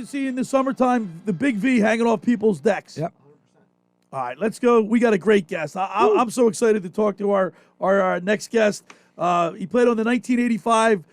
to see in the summertime the Big V hanging off people's decks? Yep. All right, let's go. We got a great guest. I'm so excited to talk to our next guest. He played on the 1985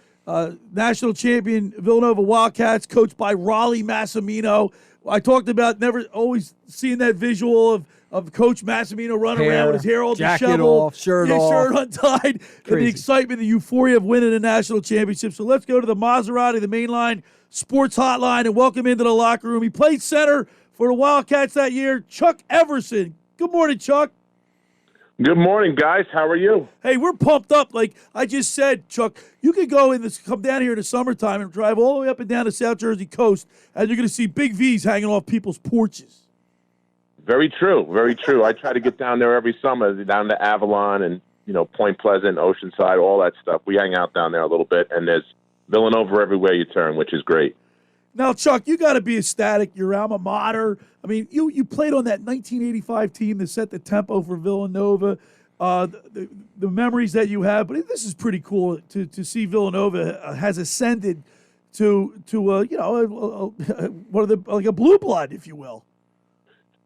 national champion Villanova Wildcats, coached by Raleigh Massimino. I talked about never always seeing that visual of Coach Massimino running around with his hair all jacket disheveled, off, shirt off, shirt untied, and the excitement, the euphoria of winning a national championship. So let's go to the Maserati, the Mainline Sports Hotline, and welcome into the locker room. He played center for the Wildcats that year, Chuck Everson. Good morning, Chuck. Good morning, guys. How are you? Hey, we're pumped up. Like I just said, Chuck, you could come down here in the summertime and drive all the way up and down the South Jersey coast, and you're going to see big V's hanging off people's porches. Very true. Very true. I try to get down there every summer, down to Avalon and, Point Pleasant, Oceanside, all that stuff. We hang out down there a little bit, and there's Villanova everywhere you turn, which is great. Now, Chuck, you got to be ecstatic. Your alma mater. I mean, you played on that 1985 team that set the tempo for Villanova. The memories that you have, but this is pretty cool to see Villanova has ascended to one of the like a blue blood, if you will.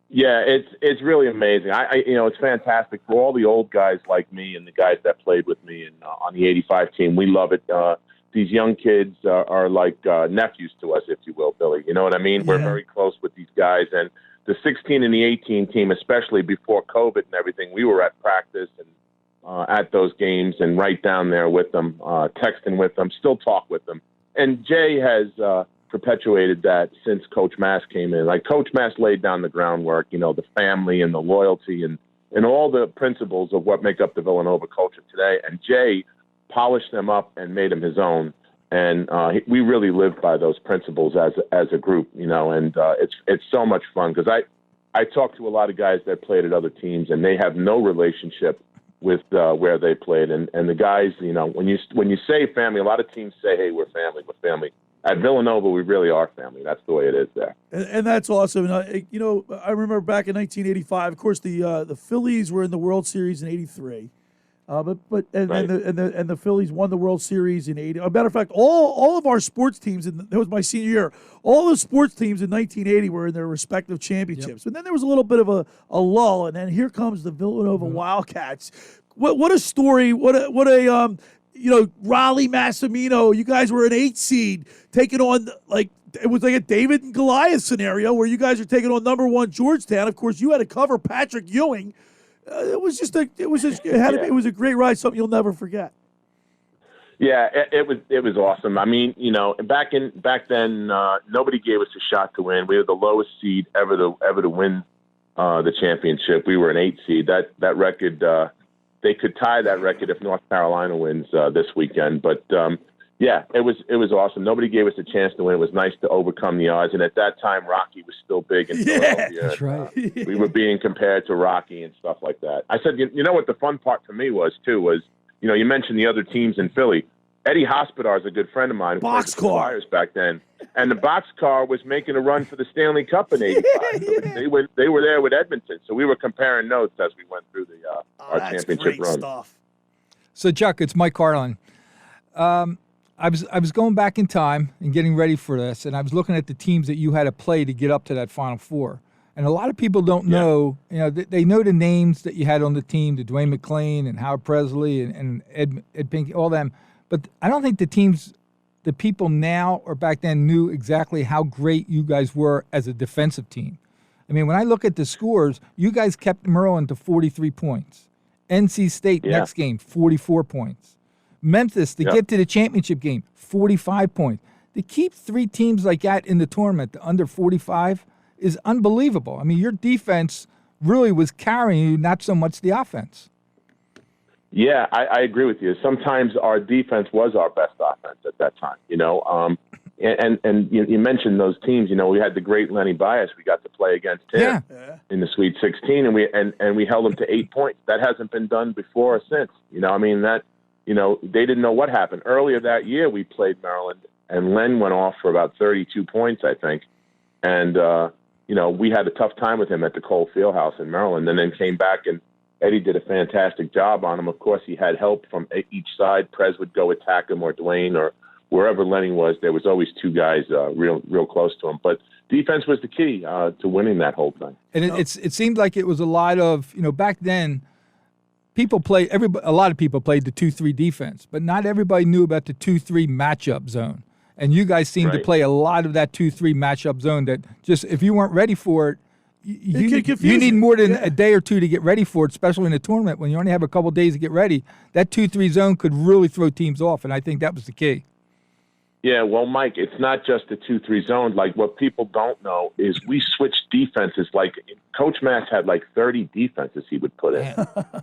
Yeah, it's really amazing. It's fantastic for all the old guys like me and the guys that played with me and on the '85 team. We love it. These young kids are like nephews to us, if you will, Billy. You know what I mean? Yeah. We're very close with these guys. And the 16 and the 18 team, especially before COVID and everything, we were at practice and at those games and right down there with them, texting with them, still talk with them. And Jay has perpetuated that since Coach Mass came in. Like Coach Mass laid down the groundwork, the family and the loyalty and all the principles of what make up the Villanova culture today. And Jay polished them up and made them his own. And we really live by those principles as a group, and it's so much fun because I talk to a lot of guys that played at other teams and they have no relationship with where they played. And the guys, when you say family, a lot of teams say, hey, we're family. At Villanova, we really are family. That's the way it is there. And that's awesome. I remember back in 1985, of course, the Phillies were in the World Series in '83. But right. and the Phillies won the World Series in '80. As a matter of fact, all of our sports teams, and that was my senior year, all the sports teams in 1980 were in their respective championships. Yep. And then there was a little bit of a lull, and then here comes the Villanova Wildcats. What a story! What a Raleigh Massimino. You guys were an 8 seed taking on it was like a David and Goliath scenario where you guys are taking on number 1 Georgetown. Of course, you had to cover Patrick Ewing. It was a great ride, something you'll never forget. Yeah, it was awesome. I mean, back then, nobody gave us a shot to win. We were the lowest seed ever to win the championship. We were an 8 seed. That record, they could tie that record if North Carolina wins this weekend. But yeah, it was awesome. Nobody gave us a chance to win. It was nice to overcome the odds. And at that time, Rocky was still big in Philadelphia. That's right. We were being compared to Rocky and stuff like that. I said, you know what the fun part for me was, you mentioned the other teams in Philly. Eddie Hospodar is a good friend of mine. Boxcar back then. And the Boxcar was making a run for the Stanley Cup in '85. Yeah. So they were there with Edmonton. So we were comparing notes as we went through our championship run. Stuff. So, Chuck, it's Mike Carlin. I was going back in time and getting ready for this, and I was looking at the teams that you had to play to get up to that Final Four. And a lot of people don't know, they know the names that you had on the team, the Dwayne McClain and Howard Presley and Ed Pinckney, all them. But I don't think the people now or back then knew exactly how great you guys were as a defensive team. I mean, when I look at the scores, you guys kept Maryland to 43 points. NC State, next game, 44 points. Memphis, to get to the championship game, 45 points. To keep 3 teams like that in the tournament to under 45 is unbelievable. I mean, your defense really was carrying you, not so much the offense. Yeah, I agree with you. Sometimes our defense was our best offense at that time, And you mentioned those teams. We had the great Lenny Bias. We got to play against him in the Sweet 16, and we held him to 8 points. That hasn't been done before or since. They didn't know what happened. Earlier that year, we played Maryland, and Len went off for about 32 points, I think. And, we had a tough time with him at the Cole Fieldhouse in Maryland, and then came back, and Eddie did a fantastic job on him. Of course, he had help from each side. Prez would go attack him, or Dwayne, wherever Lenny was, there was always two guys real close to him. But defense was the key to winning that whole thing. And it seemed like it was a lot of, back then, a lot of people played the 2-3 defense, but not everybody knew about the 2-3 matchup zone. And you guys seemed to play a lot of that 2-3 matchup zone that just, if you weren't ready for it, you need more than a day or two to get ready for it, especially in a tournament when you only have a couple days to get ready. That 2-3 zone could really throw teams off, and I think that was the key. Yeah, well, Mike, it's not just the 2-3 zone. Like, what people don't know is we switched defenses. Like, Coach Mass had like 30 defenses he would put in.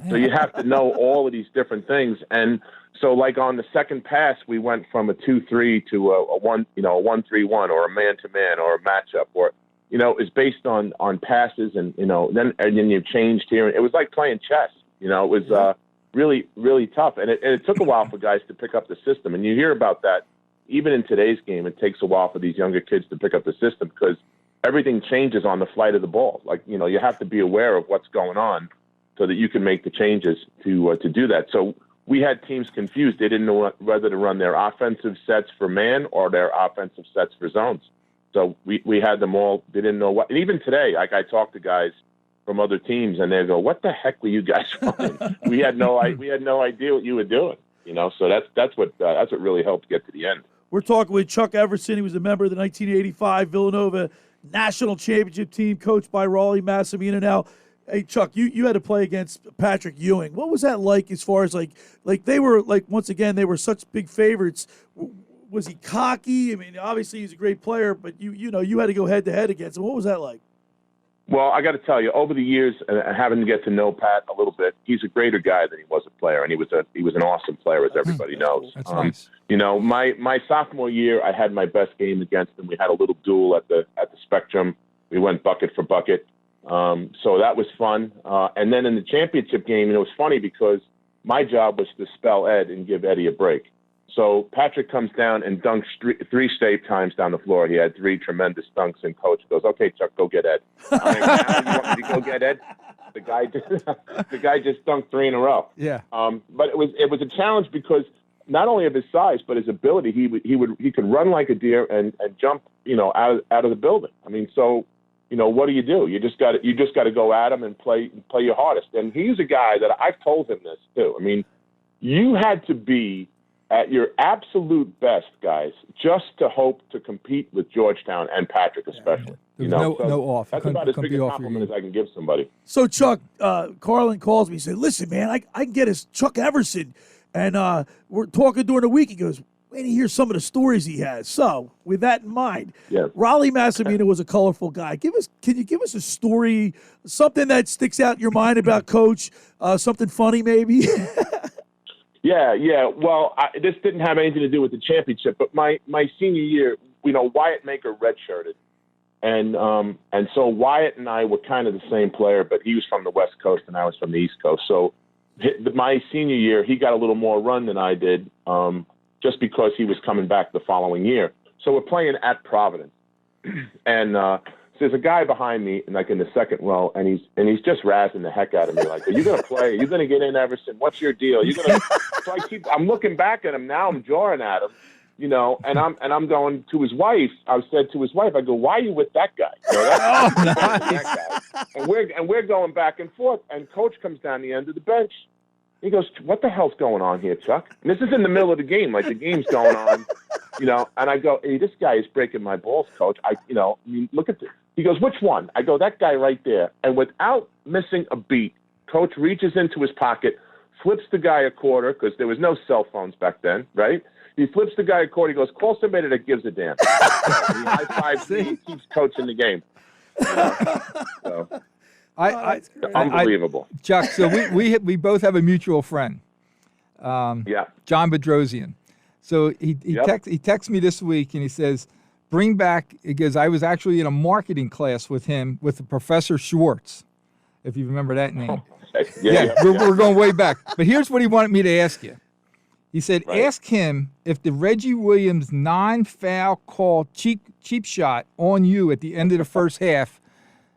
So you have to know all of these different things. And so, like, on the second pass, we went from a 2-3 to a 1-3-1 or a man-to-man or a matchup, or is based on passes, and then you changed here. It was like playing chess. It was really, really tough, and it took a while for guys to pick up the system. And you hear about that. Even in today's game, it takes a while for these younger kids to pick up the system because everything changes on the flight of the ball. Like, you have to be aware of what's going on so that you can make the changes to do that. So we had teams confused. They didn't know whether to run their offensive sets for man or their offensive sets for zones. So we had them all. They didn't know what. And even today, like, I talk to guys from other teams, and they go, "What the heck were you guys running? We had no idea what you were doing." So that's what really helped get to the end. We're talking with Chuck Everson. He was a member of the 1985 Villanova National Championship team, coached by Rollie Massimino. Now, hey, Chuck, you had to play against Patrick Ewing. What was that like as far as, like they were, like, once again, they were such big favorites. Was he cocky? I mean, obviously he's a great player, but you had to go head-to-head against him. What was that like? Well, I got to tell you, over the years, having to get to know Pat a little bit, he's a greater guy than he was a player, and he was an awesome player, as everybody knows. That's nice. My sophomore year, I had my best game against him. We had a little duel at the Spectrum. We went bucket for bucket, so that was fun. And then in the championship game, it was funny because my job was to spell Ed and give Eddie a break. So Patrick comes down and dunks three straight times down the floor. He had three tremendous dunks, and coach goes, "Okay, Chuck, go get Ed." I'm like, "Now you want me to go get Ed?" The guy just dunked three in a row. Yeah. But it was a challenge because not only of his size, but his ability. He could run like a deer and jump, out of the building. I mean, so what do? You just got to go at him and play your hardest. And he's a guy that I've told him this too. I mean, you had to be at your absolute best, guys, just to hope to compete with Georgetown and Patrick especially. Yeah. No off. That's about as big a compliment as I can give somebody. So, Chuck, Carlin calls me and said, "Listen, man, I can get us Chuck Everson." And we're talking during the week. He goes, "Wait to hear some of the stories he has." So, with that in mind, Rollie Massimino was a colorful guy. Can you give us a story, something that sticks out in your mind about Coach, something funny maybe? Yeah. Well, this didn't have anything to do with the championship, but my senior year, Wyatt Maker redshirted. And so Wyatt and I were kind of the same player, but he was from the West Coast and I was from the East Coast. So my senior year, he got a little more run than I did, just because he was coming back the following year. So we're playing at Providence. And so there's a guy behind me, like in the second row, and he's just razzing the heck out of me, like, "Are you going to play? Are you going to get in, Everson? What's your deal? So I'm looking back at him now. I'm jawing at him, and I'm going to his wife. I said to his wife, I go, "Why are you with that guy?" That guy. And we're going back and forth. And coach comes down the end of the bench. He goes, "What the hell's going on here, Chuck?" And this is in the middle of the game, like the game's going on, And I go, "Hey, this guy is breaking my balls, coach. Look at this." He goes, "Which one?" I go, "That guy right there." And without missing a beat, coach reaches into his pocket, flips the guy a quarter, because there was no cell phones back then, right? He flips the guy a quarter. He goes, "Call somebody that gives a damn." So he high-fives me. He keeps coaching the game. So. Unbelievable. Chuck, so we both have a mutual friend, John Bedrosian. So he texts me this week and he says, "Bring back," because I was actually in a marketing class with him, with Professor Schwartz, if you remember that name. We're going way back. But here's what he wanted me to ask you. He said, "Ask him if the Reggie Williams non-foul call cheap shot on you at the end of the first half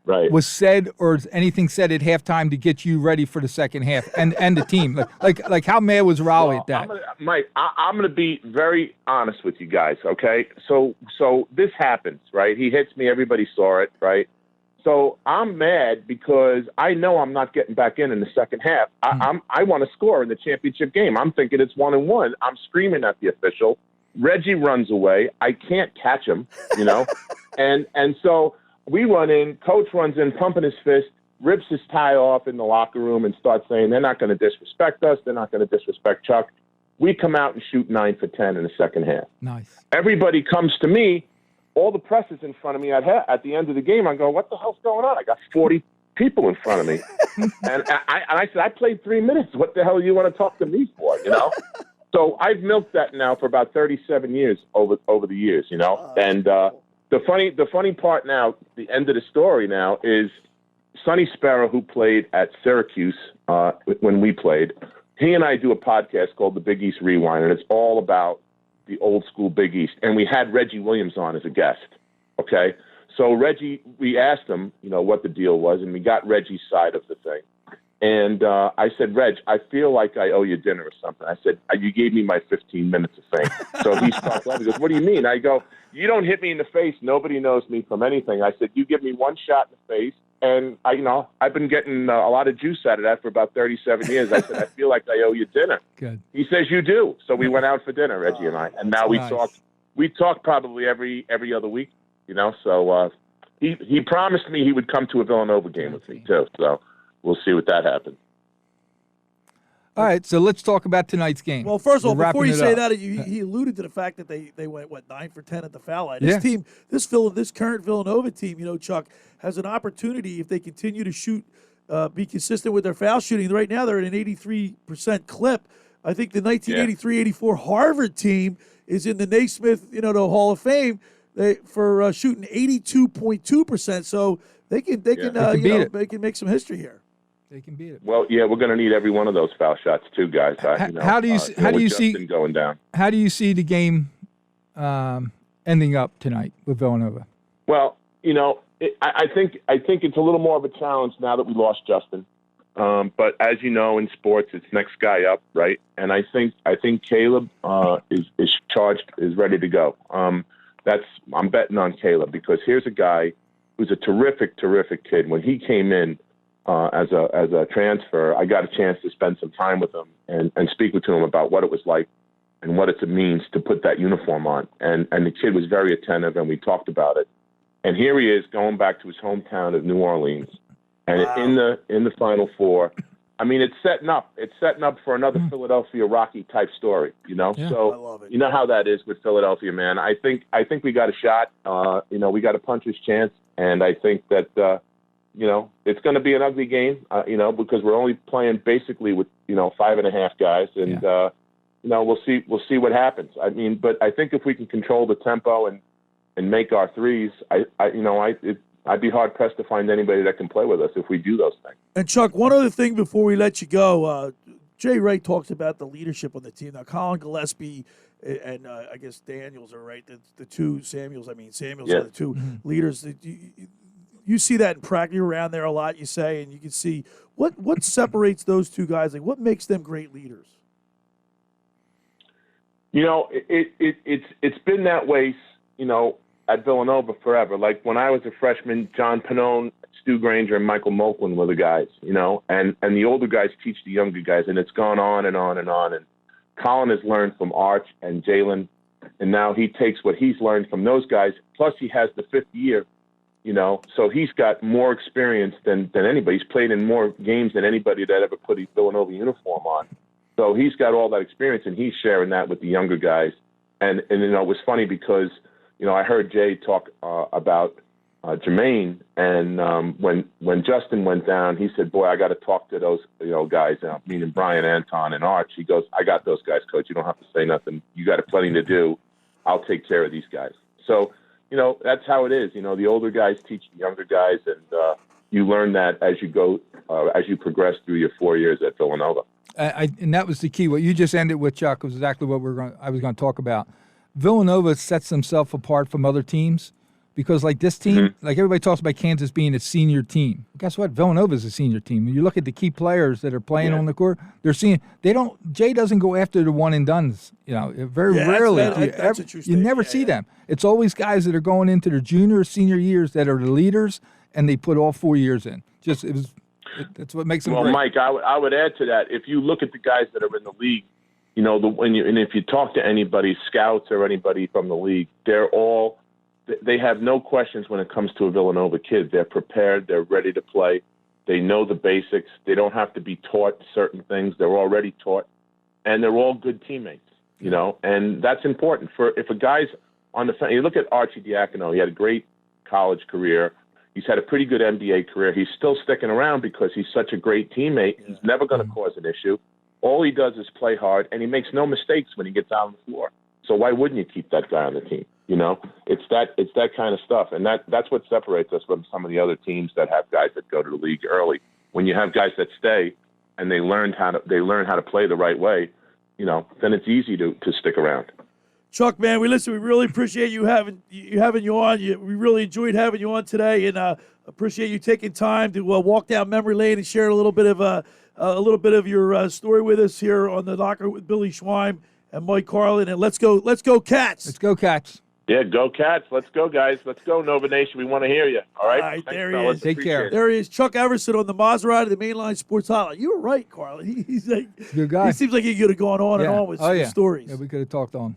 Right. was said or anything said at halftime to get you ready for the second half and the team? Like how mad was Raleigh at that? Mike, I'm going to be very honest with you guys, okay? So this happens, right? He hits me. Everybody saw it, right? So I'm mad because I know I'm not getting back in the second half. I want to score in the championship game. I'm thinking it's 1-1. I'm screaming at the official. Reggie runs away. I can't catch him, and so we run in. Coach runs in, pumping his fist, rips his tie off in the locker room, and starts saying they're not going to disrespect us. They're not going to disrespect Chuck. We come out and shoot 9 for 10 in the second half. Nice. Everybody comes to me. All the press is in front of me at the end of the game. I go, what the hell's going on? I got 40 people in front of me. and I said, I played 3 minutes. What the hell do you want to talk to me for, So I've milked that now for about 37 years over the years, And the funny part now, the end of the story now is Sonny Sparrow, who played at Syracuse when we played, he and I do a podcast called the Big East Rewind, and it's all about the old school Big East. And we had Reggie Williams on as a guest, okay? So Reggie, we asked him, what the deal was, and we got Reggie's side of the thing. And I said, Reg, I feel like I owe you dinner or something. I said, you gave me my 15 minutes of fame. So he starts laughing. He goes, what do you mean? I go, you don't hit me in the face. Nobody knows me from anything. I said, you give me one shot in the face. And I've been getting a lot of juice out of that for about 37 years. I said, I feel like I owe you dinner. Good. He says, you do. So we went out for dinner, Reggie and I. And now we talk probably every other week, So he promised me he would come to a Villanova game with me too. So we'll see what that happens. All right, so let's talk about tonight's game. Well, first of all, before you say that, he he alluded to the fact that they went 9 for 10 at the foul line. Yeah. This team, this current Villanova team, Chuck, has an opportunity if they continue to shoot, be consistent with their foul shooting. Right now, they're at an 83% clip. I think the 1983-84 Harvard team is in the Naismith, the Hall of Fame for shooting 82.2%. So they can make some history here. They can beat it. Well, yeah, we're going to need every one of those foul shots too, guys. How do you see going down? How do you see the game ending up tonight with Villanova? Well, I think it's a little more of a challenge now that we lost Justin. But as you know, in sports, it's next guy up, right? And I think Caleb is charged, is ready to go. I'm betting on Caleb because here's a guy who's a terrific kid. When he came in as a transfer, I got a chance to spend some time with him and speak with him about what it was like and what it means to put that uniform on. And the kid was very attentive, and we talked about it. And here he is going back to his hometown of New Orleans, and in the Final Four. I mean, it's setting up for another Philadelphia Rocky type story, Yeah. So I love it. You know how that is with Philadelphia, man. I think we got a shot. We got a puncher's chance, and I think that it's going to be an ugly game, because we're only playing basically with 5.5 guys, and we'll see what happens. I mean, but I think if we can control the tempo and make our threes, I'd be hard pressed to find anybody that can play with us if we do those things. And Chuck, one other thing before we let you go, Jay Wright talks about the leadership on the team. Now, Colin Gillespie and I guess Daniels are right. The two Samuels. Samuels are the two leaders. You see that in practice. You're around there a lot, you say, and you can see what separates those two guys. Like, what makes them great leaders? It's been that way, at Villanova forever. Like when I was a freshman, John Pannone, Stu Granger, and Michael Moakland were the guys, and the older guys teach the younger guys, and it's gone on and on and on. And Colin has learned from Arch and Jalen, and now he takes what he's learned from those guys. Plus, he has the fifth year. So he's got more experience than anybody. He's played in more games than anybody that ever put a Villanova uniform on. So he's got all that experience, and he's sharing that with the younger guys. And it was funny because, I heard Jay talk about Jermaine, and when Justin went down, he said, boy, I got to talk to those guys, meaning Brian, Anton, and Arch. He goes, I got those guys, Coach. You don't have to say nothing. You got plenty to do. I'll take care of these guys. So, that's how it is. The older guys teach the younger guys, and you learn that as you go, as you progress through your 4 years at Villanova. And that was the key. What you just ended with, Chuck, was exactly what I was going to talk about. Villanova sets themselves apart from other teams because like this team, like everybody talks about Kansas being a senior team. Guess what? Villanova is a senior team. When you look at the key players that are playing on the court, Jay doesn't go after the one and dones. Very rarely. That's a true you never see them. It's always guys that are going into their junior or senior years that are the leaders, and they put all 4 years in. That's what makes them great. Well, Mike, I would add to that. If you look at the guys that are in the league, and if you talk to anybody, scouts or anybody from the league, they have no questions when it comes to a Villanova kid. They're prepared. They're ready to play. They know the basics. They don't have to be taught certain things. They're already taught, and they're all good teammates. And that's important if a guy's on the fence. You look at Archie Diacono. He had a great college career. He's had a pretty good NBA career. He's still sticking around because he's such a great teammate. He's never going to cause an issue. All he does is play hard, and he makes no mistakes when he gets out on the floor. So why wouldn't you keep that guy on the team? It's that kind of stuff, and that's what separates us from some of the other teams that have guys that go to the league early. When you have guys that stay and they learn how to play the right way, then it's easy to stick around. Chuck, man, we really appreciate you having you on. We really enjoyed having you on today, and appreciate you taking time to walk down memory lane and share a little bit of your story with us here on the Locker with Billy Schweim and Mike Carlin. And let's go, Cats! Let's go, Cats! Yeah, go Cats! Let's go, guys! Let's go, Nova Nation! We want to hear you. All right, Thanks, there he fellas. is. Take care. There he is, Chuck Everson on the Maserati, the Mainline Sports Hotline. You were right, Carlin. He's like good guy. He seems like he could have gone on and on with some stories. Yeah, we could have talked on.